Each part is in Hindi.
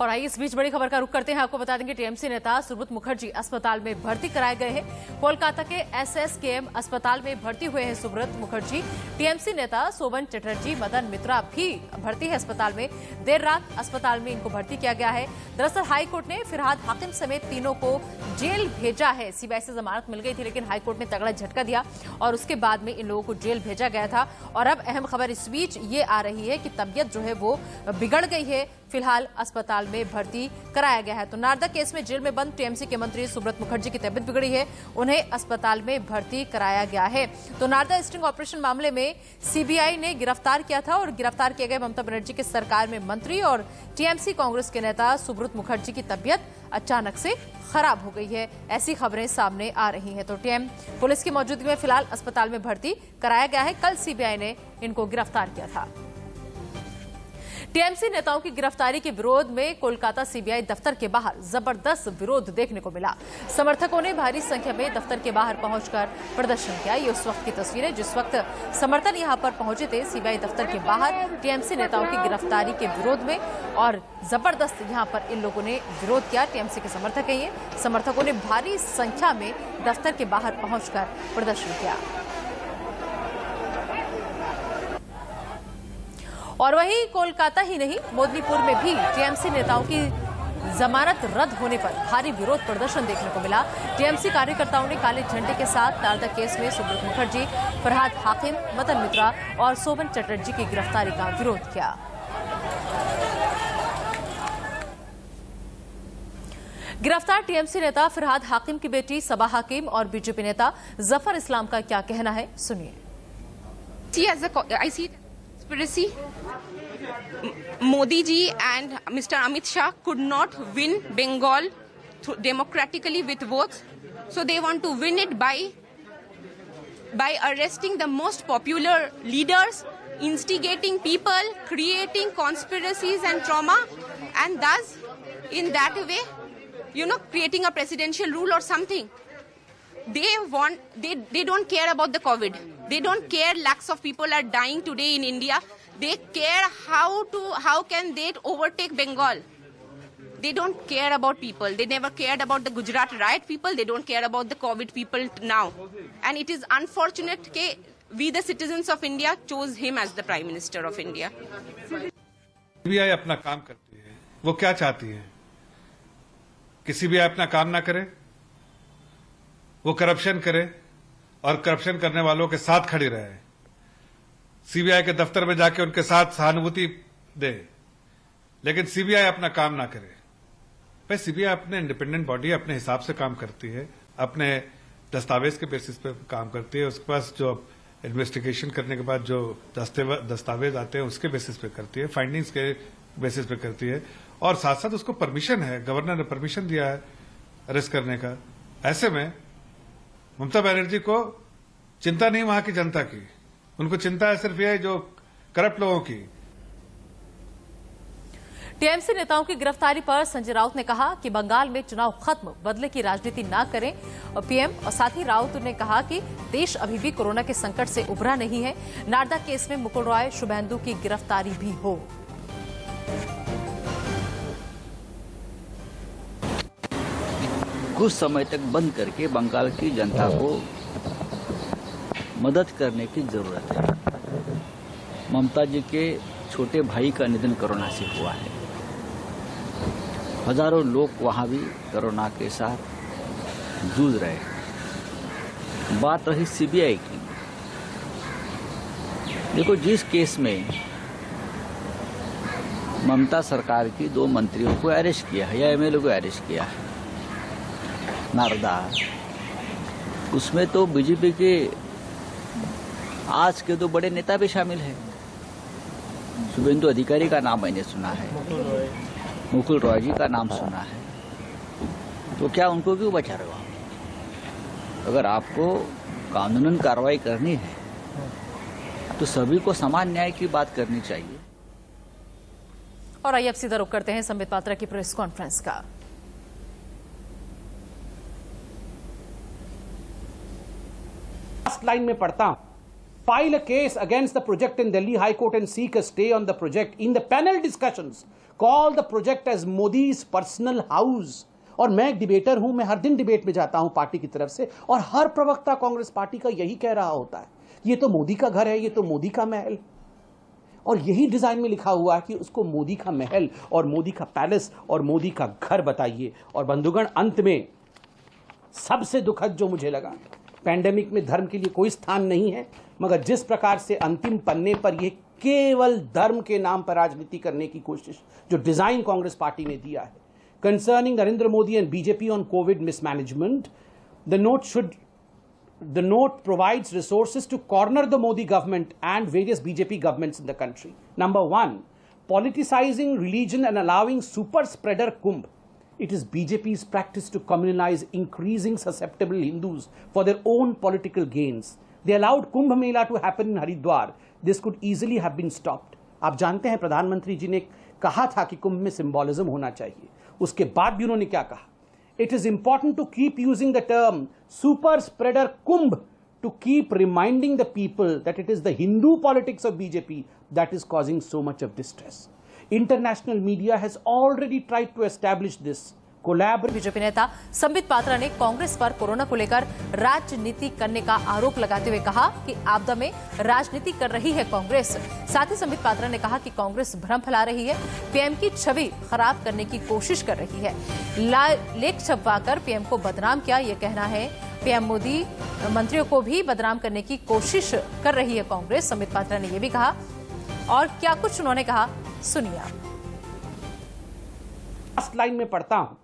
और आइए इस बीच बड़ी खबर का रुख करते हैं। आपको बता देंगे टीएमसी नेता सुब्रत मुखर्जी अस्पताल में भर्ती कराए गए हैं। कोलकाता के एसएसकेएम अस्पताल में भर्ती हुए हैं सुब्रत मुखर्जी। टीएमसी नेता शोभन चटर्जी, मदन मित्रा भी भर्ती है अस्पताल में। देर रात अस्पताल में इनको भर्ती किया गया है। दरअसल हाईकोर्ट ने फिरहाद हाकिम समेत तीनों को जेल भेजा है। सीबीआई से जमानत मिल गई थी, लेकिन हाईकोर्ट ने तगड़ा झटका दिया और उसके बाद में इन लोगों को जेल भेजा गया था। और अब अहम खबर इस बीच ये आ रही है कि तबीयत जो है वो बिगड़ गई है। फिलहाल अस्पताल में भर्ती कराया गया है। तो नारदा केस में जेल में बंद टीएमसी के मंत्री सुब्रत मुखर्जी की तबीयत बिगड़ी है, उन्हें अस्पताल में भर्ती कराया गया है। तो नारदा स्टिंग ऑपरेशन मामले में सीबीआई ने गिरफ्तार किया था और गिरफ्तार किए गए ममता बनर्जी की सरकार में मंत्री और टीएमसी कांग्रेस के नेता सुब्रत मुखर्जी की तबीयत अचानक से खराब हो गई है। ऐसी खबरें सामने आ रही हैं। तो टीएम पुलिस की मौजूदगी में फिलहाल अस्पताल में भर्ती कराया गया है। कल सीबीआई ने इनको गिरफ्तार किया था। टीएमसी नेताओं की गिरफ्तारी के विरोध में कोलकाता सीबीआई दफ्तर के बाहर जबरदस्त विरोध देखने को मिला। समर्थकों ने भारी संख्या में दफ्तर के बाहर पहुंचकर प्रदर्शन किया। ये उस वक्त की तस्वीर है जिस वक्त समर्थन यहां पर पहुंचे थे सीबीआई दफ्तर के बाहर टीएमसी नेताओं की गिरफ्तारी के विरोध में, और जबरदस्त यहां पर इन लोगों ने विरोध किया। टीएमसी के समर्थक हैं ये। समर्थकों ने भारी संख्या में दफ्तर के बाहर पहुंचकर प्रदर्शन किया। और वहीं कोलकाता ही नहीं, मोदनीपुर में भी टीएमसी नेताओं की जमानत रद्द होने पर भारी विरोध प्रदर्शन देखने को मिला। टीएमसी कार्यकर्ताओं ने काले झंडे के साथ नारदा केस में सुब्रत मुखर्जी, फिरहाद हाकिम, मदन मित्रा और शोभन चटर्जी की गिरफ्तारी का विरोध किया। गिरफ्तार टीएमसी नेता फिरहाद हाकिम की बेटी सबा हाकिम और बीजेपी नेता जफर इस्लाम का क्या कहना है, सुनिए। Modi ji and Mr. Amit Shah could not win Bengal democratically with votes, so they want to win it by arresting the most popular leaders, instigating people, creating conspiracies and trauma, and thus in that way, creating a presidential rule or something. They don't care about the COVID. They don't care lakhs of people are dying today in India. They care how can they overtake Bengal. They don't care about people. They never cared about the Gujarat riot people. They don't care about the COVID people now. And it is unfortunate that we the citizens of India chose him as the Prime Minister of India. CBI अपना काम करती है। वो क्या चाहती है कि सीबीआई अपना काम ना करे, वो करप्शन करे और करप्शन करने वालों के साथ खड़ी रहे, सीबीआई के दफ्तर में जाके उनके साथ सहानुभूति दे, लेकिन सीबीआई अपना काम ना करे। भाई सीबीआई अपने इंडिपेंडेंट बॉडी अपने हिसाब से काम करती है, अपने दस्तावेज के बेसिस पे काम करती है। उसके पास जो इन्वेस्टिगेशन करने के बाद जो दस्तावेज आते हैं उसके बेसिस पे करती है, फाइंडिंग्स के बेसिस पे करती है, और साथ साथ उसको परमिशन है, गवर्नर ने परमिशन दिया है अरेस्ट करने का। ऐसे में ममता बनर्जी को चिंता नहीं वहां की जनता की, उनको चिंता है सिर्फ ये जो करप्ट लोगों की। टीएमसी नेताओं की गिरफ्तारी पर संजय राउत ने कहा कि बंगाल में चुनाव खत्म, बदले की राजनीति ना करें। और पीएम और साथ ही राउत ने कहा कि देश अभी भी कोरोना के संकट से उभरा नहीं है। नारदा केस में मुकुल रॉय, शुभेंदु की गिरफ्तारी भी हो। कुछ समय तक बंद करके बंगाल की जनता को मदद करने की जरूरत है। ममता जी के छोटे भाई का निधन कोरोना से हुआ है। हजारों लोग वहां भी कोरोना के साथ जूझ रहे हैं। बात रही सीबीआई की, देखो जिस केस में ममता सरकार की 2 मंत्रियों को अरेस्ट किया है या एमएलए को अरेस्ट किया है नारदा, उसमें तो बीजेपी के आज के 2 बड़े नेता भी शामिल हैं। शुभेंदु अधिकारी का नाम मैंने सुना है, मुकुल रॉय जी का नाम सुना है, तो क्या उनको क्यों बचा रहे हो? अगर आपको कानूनन कार्रवाई करनी है तो सभी को समान न्याय की बात करनी चाहिए। और आइए अब सीधा रुख करते हैं संबित पात्रा की प्रेस कॉन्फ्रेंस का। लाइन में पढ़ता हूं file a case against the project in Delhi High Court and seek a stay on the project. In the panel discussions, call the project as Modi's personal house. और मैं एक डिबेटर हूं, मैं हर दिन डिबेट में जाता हूं पार्टी की तरफ से, और हर प्रवक्ता कांग्रेस पार्टी का यही कह रहा होता है, ये तो मोदी का घर है, ये तो मोदी का महल। और यही डिजाइन में लिखा हुआ है कि उसको मोदी का महल और मोदी का पैलेस और मोदी का घर बताइए। और बंधुगण, अंत में सबसे दुखद जो मुझे लगा, पैंडेमिक में धर्म के लिए कोई स्थान नहीं है, मगर जिस प्रकार से अंतिम पन्ने पर यह केवल धर्म के नाम पर राजनीति करने की कोशिश जो डिजाइन कांग्रेस पार्टी ने दिया है, concerning Narendra Modi and BJP on Covid mismanagement, the note provides resources to corner the Modi government and various BJP governments in the country. Number one, politicizing religion and allowing super spreader Kumbh. It is BJP's practice to communalize increasing susceptible Hindus for their own political gains. They allowed Kumbh Mela to happen in Haridwar. This could easily have been stopped. आप जानते हैं प्रधानमंत्री जी ने कहा था कि कुंभ में सिंबॉलिज्म होना चाहिए, उसके बाद भी उन्होंने क्या कहा? It is important to keep using the term super spreader Kumbh to keep reminding the people that it is the Hindu politics of BJP that is causing so much of distress. International media has already tried to establish this. BJP नेता संबित पात्रा ने कांग्रेस पर कोरोना को लेकर राजनीति करने का आरोप लगाते हुए कहा कि आपदा में राजनीति कर रही है कांग्रेस। साथ ही संबित पात्रा ने कहा कि कांग्रेस भ्रम फैला रही है, पीएम की छवि खराब करने की कोशिश कर रही है। लेख छपवाकर पीएम को बदनाम किया, यह कहना है। पीएम मोदी मंत्रियों को भी बदनाम करने की कोशिश कर रही है कांग्रेस। संबित पात्रा ने यह भी कहा, और क्या कुछ उन्होंने कहा, सुनिए। लास्ट लाइन में पढ़ता हूं,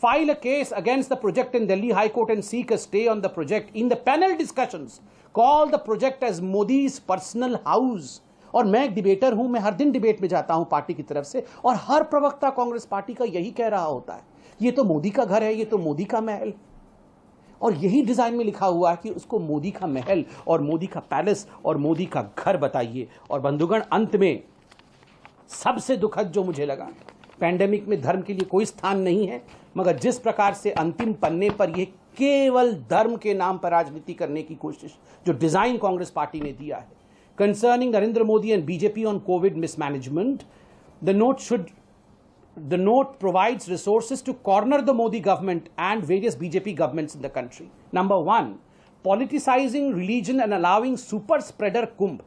file a case against the project in Delhi High Court and seek a stay on the project. In the panel discussions, call the project as Modi's personal house. और मैं एक डिबेटर हूं, मैं हर दिन डिबेट में जाता हूं पार्टी की तरफ से, और हर प्रवक्ता कांग्रेस पार्टी का यही कह रहा होता है, ये तो मोदी का घर है, ये तो मोदी का महल। और यही डिजाइन में लिखा हुआ है कि उसको मोदी का महल और मोदी का पैलेस और मोदी का घर बताइए। और बंधुगण, अंत में सबसे दुखद जो मुझे लगा, पैंडेमिक में धर्म के लिए कोई स्थान नहीं है, मगर जिस प्रकार से अंतिम पन्ने पर यह केवल धर्म के नाम पर राजनीति करने की कोशिश जो डिजाइन कांग्रेस पार्टी ने दिया है, concerning Narendra Modi and BJP on Covid mismanagement, the note provides resources to corner the Modi government and various BJP governments in the country. Number one, politicizing religion and allowing super spreader Kumbh.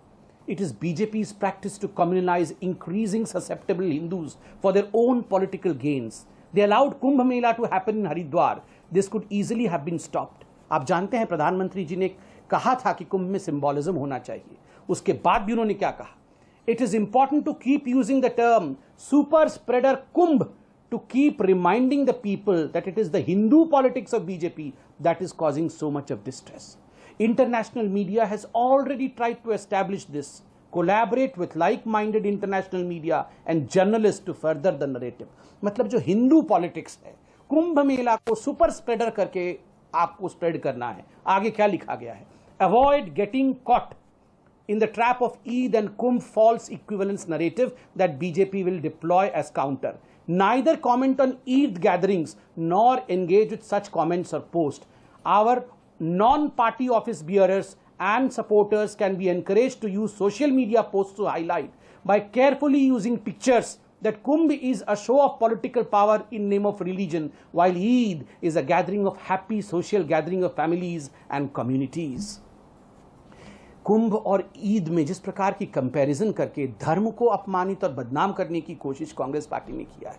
It is BJP's practice to communalize increasing susceptible Hindus for their own political gains. They allowed Kumbh Mela to happen in Haridwar. This could easily have been stopped. आप जानते हैं प्रधानमंत्री जी ने कहा था कि कुंभ में सिंबॉलिज्म होना चाहिए, उसके बाद भी उन्होंने क्या कहा? It is important to keep using the term super spreader Kumbh to keep reminding the people that it is the Hindu politics of BJP that is causing so much of distress. International media has already tried to establish this. Collaborate with like-minded international media and journalists to further the narrative. मतलब जो हिंदू पॉलिटिक्स है, कुंभ मेला को सुपर स्प्रेडर करके आपको स्प्रेड करना है। आगे क्या लिखा गया है? Avoid getting caught in the trap of Eid and Kumbh false equivalence narrative that BJP will deploy as counter. Neither comment on Eid gatherings nor engage with such comments or posts. Our non-party office bearers and supporters can be encouraged to use social media posts to highlight by carefully using pictures that Kumbh is a show of political power in name of religion, while Eid is a gathering of happy social gathering of families and communities. कुंभ और ईद में जिस प्रकार की कंपैरिजन करके धर्म को अपमानित और बदनाम करने की कोशिश कांग्रेस पार्टी ने किया है,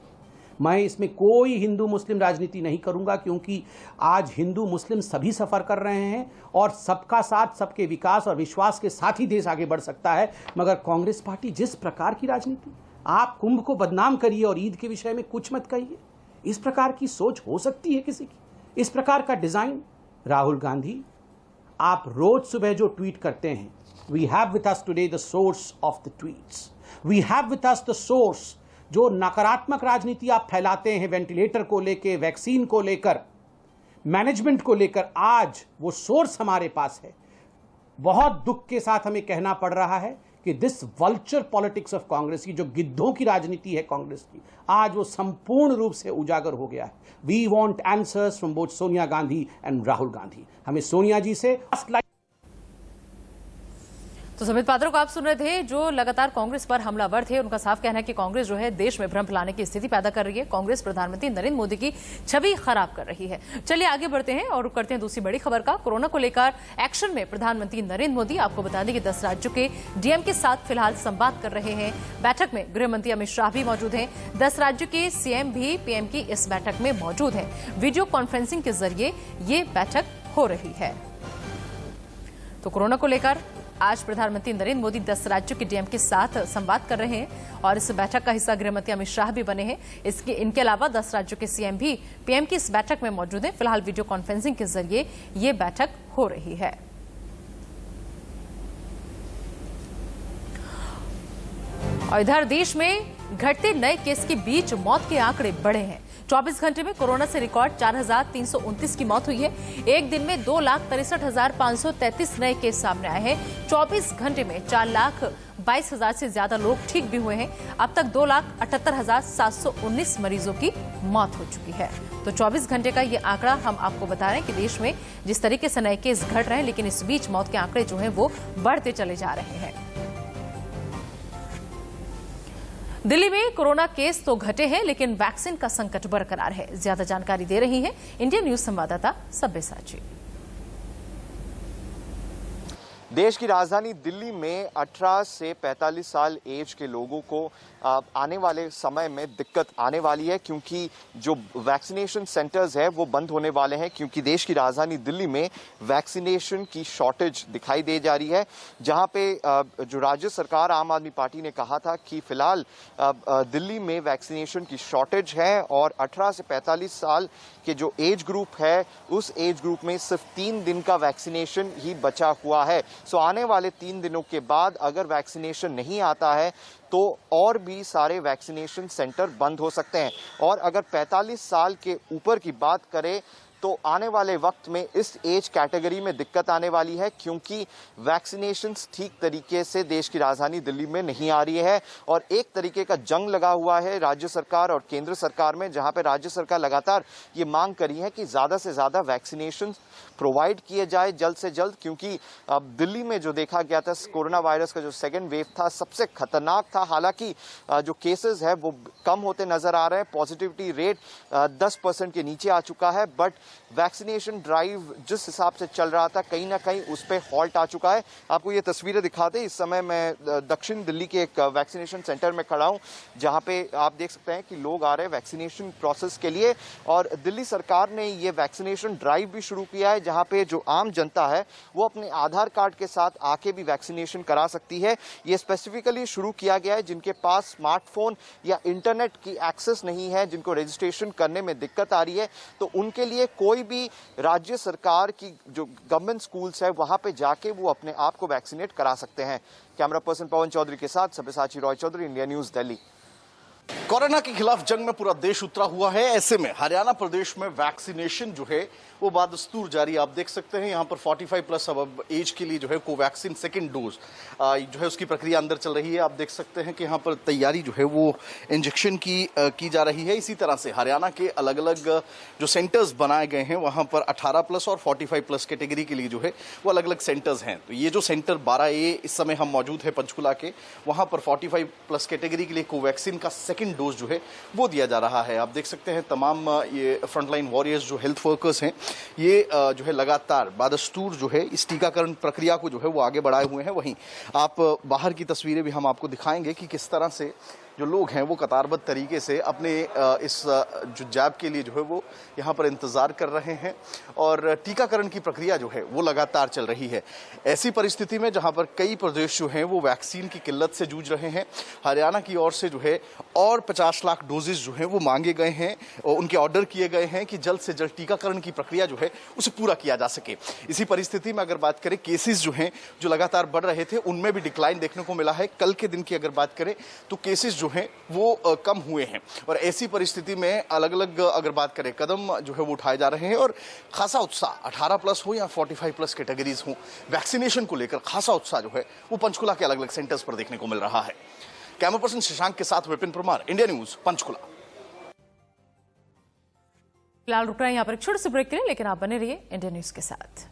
मैं इसमें कोई हिंदू मुस्लिम राजनीति नहीं करूंगा, क्योंकि आज हिंदू मुस्लिम सभी सफर कर रहे हैं और सबका साथ, सबके विकास और विश्वास के साथ ही देश आगे बढ़ सकता है। मगर कांग्रेस पार्टी जिस प्रकार की राजनीति, आप कुंभ को बदनाम करिए और ईद के विषय में कुछ मत कहिए, इस प्रकार की सोच हो सकती है किसी की? इस प्रकार का डिजाइन? राहुल गांधी, आप रोज सुबह जो ट्वीट करते हैं, we have with us today the source of the tweets, we have with us the source, जो नकारात्मक राजनीति आप फैलाते हैं वेंटिलेटर को लेकर, वैक्सीन को लेकर, मैनेजमेंट को लेकर, आज वो सोर्स हमारे पास है। बहुत दुख के साथ हमें कहना पड़ रहा है कि this vulture politics of Congress की, जो गिद्धों की राजनीति है कांग्रेस की, आज वो संपूर्ण रूप से उजागर हो गया है। We want answers from both Sonia Gandhi and Rahul Gandhi. हमें सोनिया जी से तो सुमित पात्रा को आप सुन रहे थे, जो लगातार कांग्रेस पर हमलावर थे। उनका साफ कहना है कि कांग्रेस जो है देश में भ्रम फैलाने की स्थिति पैदा कर रही है। कांग्रेस प्रधानमंत्री नरेंद्र मोदी की छवि खराब कर रही है। चलिए आगे बढ़ते हैं और करते हैं दूसरी बड़ी खबर का। कोरोना को लेकर एक्शन में प्रधानमंत्री नरेंद्र मोदी। आपको बता दें कि 10 राज्यों के डीएम के साथ फिलहाल संवाद कर रहे हैं। बैठक में गृह मंत्री अमित शाह भी मौजूद हैं। 10 राज्यों के सीएम भी पीएम की इस बैठक में मौजूद हैं। वीडियो कॉन्फ्रेंसिंग के जरिए ये बैठक हो रही है। तो कोरोना को लेकर आज प्रधानमंत्री नरेंद्र मोदी 10 राज्यों के डीएम के साथ संवाद कर रहे हैं और इस बैठक का हिस्सा गृह मंत्री अमित शाह भी बने हैं। इनके अलावा 10 राज्यों के सीएम भी पीएम की इस बैठक में मौजूद हैं। फिलहाल वीडियो कॉन्फ्रेंसिंग के जरिए ये बैठक हो रही है। और इधर देश में घटते नए केस के बीच मौत के आंकड़े बढ़े हैं। 24 घंटे में कोरोना से रिकॉर्ड 4,329 की मौत हुई है। एक दिन में 2,63,533 नए केस सामने आए हैं। 24 घंटे में 4,22,000 से ज्यादा लोग ठीक भी हुए हैं। अब तक 2,78,719 मरीजों की मौत हो चुकी है। तो 24 घंटे का ये आंकड़ा हम आपको बता रहे हैं कि देश में जिस तरीके से नए केस घट रहे हैं, लेकिन इस बीच मौत के आंकड़े जो हैं वो बढ़ते चले जा रहे हैं। दिल्ली में कोरोना केस तो घटे हैं, लेकिन वैक्सीन का संकट बरकरार है। ज्यादा जानकारी दे रही है इंडिया न्यूज संवाददाता सब्यसाची। देश की राजधानी दिल्ली में 18 से 45 साल एज के लोगों को आने वाले समय में दिक्कत आने वाली है, क्योंकि जो वैक्सीनेशन सेंटर्स है वो बंद होने वाले हैं, क्योंकि देश की राजधानी दिल्ली में वैक्सीनेशन की शॉर्टेज दिखाई दे जा रही है। जहां पे जो राज्य सरकार आम आदमी पार्टी ने कहा था कि फिलहाल दिल्ली में वैक्सीनेशन की शॉर्टेज है और 18 से 45 साल के जो एज ग्रुप है उस एज ग्रुप में सिर्फ 3 दिन का वैक्सीनेशन ही बचा हुआ है। सो आने वाले 3 दिनों के बाद अगर वैक्सीनेशन नहीं आता है तो और भी सारे वैक्सीनेशन सेंटर बंद हो सकते हैं। और अगर 45 साल के ऊपर की बात करें तो आने वाले वक्त में इस एज कैटेगरी में दिक्कत आने वाली है, क्योंकि वैक्सीनेशंस ठीक तरीके से देश की राजधानी दिल्ली में नहीं आ रही है। और एक तरीके का जंग लगा हुआ है राज्य सरकार और केंद्र सरकार में, जहां पे राज्य सरकार लगातार ये मांग करी है कि ज़्यादा से ज़्यादा वैक्सीनेशन प्रोवाइड किए जाए जल्द से जल्द, क्योंकि अब दिल्ली में जो देखा गया था कोरोना वायरस का जो सेकेंड वेव था सबसे खतरनाक था। हालांकि जो केसेस है वो कम होते नजर आ रहे हैं। पॉजिटिविटी रेट 10% के नीचे आ चुका है, बट वैक्सीनेशन ड्राइव जिस हिसाब से चल रहा था कहीं ना कहीं उस पर हॉल्ट आ चुका है। आपको ये तस्वीरें दिखाते इस समय मैं दक्षिण दिल्ली के एक वैक्सीनेशन सेंटर में खड़ा हूं, जहां पे आप देख सकते हैं कि लोग आ रहे हैं वैक्सीनेशन प्रोसेस के लिए। और दिल्ली सरकार ने ये वैक्सीनेशन ड्राइव भी शुरू किया है, जहां पे जो आम जनता है वो अपने आधार कार्ड के साथ आके भी वैक्सीनेशन करा सकती है। ये स्पेसिफिकली शुरू किया गया है जिनके पास स्मार्टफोन या इंटरनेट की एक्सेस नहीं है, जिनको रजिस्ट्रेशन करने में दिक्कत आ रही है, तो उनके लिए कोई भी राज्य सरकार की जो गवर्नमेंट स्कूल्स है वहां पे जाके वो अपने आप को वैक्सीनेट करा सकते हैं। कैमरा पर्सन पवन चौधरी के साथ Sabyasachi Roy Chaudhary, India news Delhi. Corona के खिलाफ जंग में पूरा देश उतरा हुआ है। ऐसे में हरियाणा प्रदेश में वैक्सीनेशन जो है वो बादस्तूर जारी। आप देख सकते हैं यहाँ पर 45 प्लस अब एज के लिए जो है कोवैक्सीन सेकेंड डोज जो है उसकी प्रक्रिया अंदर चल रही है। आप देख सकते हैं कि यहाँ पर तैयारी जो है वो इंजेक्शन की जा रही है। इसी तरह से हरियाणा के अलग अलग जो सेंटर्स बनाए गए हैं वहाँ पर 18 प्लस और 45 प्लस कैटेगरी के लिए जो है वो अलग अलग सेंटर्स हैं। तो ये जो सेंटर 12A इस समय हम मौजूद है पंचकुला के, वहाँ पर 45 प्लस कैटेगरी के लिए कोवैक्सीन का सेकेंड डोज जो है वो दिया जा रहा है। आप देख सकते हैं तमाम ये फ्रंटलाइन वॉरियर्स जो हेल्थ वर्कर्स हैं ये जो है लगातार बादस्तूर जो है इस टीकाकरण प्रक्रिया को जो है वो आगे बढ़ाए हुए हैं। वहीं आप बाहर की तस्वीरें भी हम आपको दिखाएंगे कि किस तरह से जो लोग हैं वो कतारबद्ध तरीके से अपने इस जो जैब के लिए जो है वो यहाँ पर इंतज़ार कर रहे हैं और टीकाकरण की प्रक्रिया जो है वो लगातार चल रही है। ऐसी परिस्थिति में जहाँ पर कई प्रदेश जो हैं वो वैक्सीन की किल्लत से जूझ रहे हैं, हरियाणा की ओर से जो है और 50 लाख डोजेज जो हैं वो मांगे गए हैं और उनके ऑर्डर किए गए हैं कि जल्द से जल्द टीकाकरण की प्रक्रिया जो है उसे पूरा किया जा सके। इसी परिस्थिति में अगर बात करें केसेस जो हैं जो लगातार बढ़ रहे थे उनमें भी डिक्लाइन देखने को मिला है। कल के दिन की अगर बात करें तो केसेस जो हैं वो कम हुए हैं और ऐसी परिस्थिति में अलग अलग अगर बात करें कदम जो है वो उठाए जा रहे हैं और खासा उत्साह 18 प्लस हो या 45 प्लस कैटेगरीज हो, वैक्सीनेशन को लेकर खासा उत्साह जो है वो पंचकुला के अलग अलग सेंटर्स पर देखने को मिल रहा है। कैमरा पर्सन शशांक के साथ विपिन परमार, इंडिया न्यूज पंचकुला। फिलहाल रुक रहे हैं यहाँ पर एक छोटे से ब्रेक के लिए, लेकिन आप बने रहिए इंडिया न्यूज के साथ।